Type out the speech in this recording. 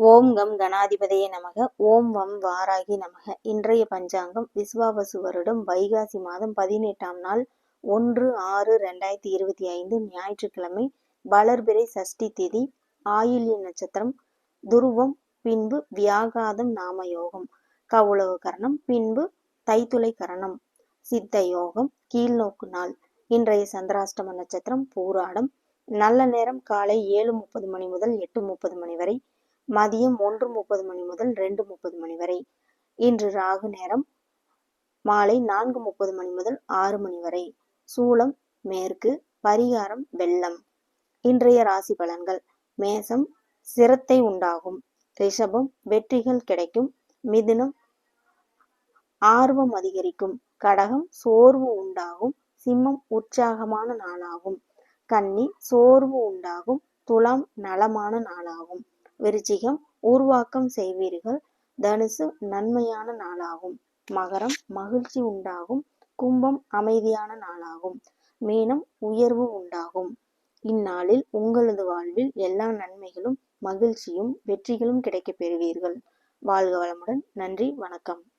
ஓம் come கணாதிபதியே நமக. ஓம் வம் வாராகி நமக. இன்றைய பஞ்சாங்கம் விஸ்வாவசு வருடம் வைகாசி மாதம் 18ஆம் நாள் 1/6/2025 ஞாயிற்றுக்கிழமை. வளர்பிறை சஷ்டி திதி. ஆயில்ய நட்சத்திரம். துருவம் பின்பு வியாகாதம் நாம யோகம். கவுளவு கரணம் பின்பு தைத்துளை கரணம். சித்த யோகம் கீழ்நோக்கு நாள். இன்றைய சந்திராஷ்டம நட்சத்திரம் பூராடம். நல்ல நேரம் காலை 7:30 மணி முதல் 8:30 மணி வரை. மதியம் 1:30 மணி முதல் 2:30 மணி வரை. இன்று ராகு நேரம் மாலை 4:30 மணி முதல் 6 மணி வரை. சூலம் மேற்கு. பரிகாரம் வெள்ளம். இன்றைய ராசி பலன்கள். மேசம் சிரத்தை உண்டாகும். ரிஷபம் வெற்றிகள் கிடைக்கும். மிதுனம் ஆர்வம் அதிகரிக்கும். கடகம் சோர்வு உண்டாகும். சிம்மம் உற்சாகமான நாளாகும். கன்னி சோர்வு உண்டாகும். துலாம் நலமான நாளாகும். விருச்சிகம் உருவாக்கம் செய்வீர்கள். தனுசு நன்மையான நாளாகும். மகரம் மகிழ்ச்சி உண்டாகும். கும்பம் அமைதியான நாளாகும். மீனம் உயர்வு உண்டாகும். இந்நாளில் உங்களது வாழ்வில் எல்லா நன்மைகளும் மகிழ்ச்சியும் வெற்றிகளும் கிடைக்கப் பெறுவீர்கள். வாழ்க வளமுடன். நன்றி, வணக்கம்.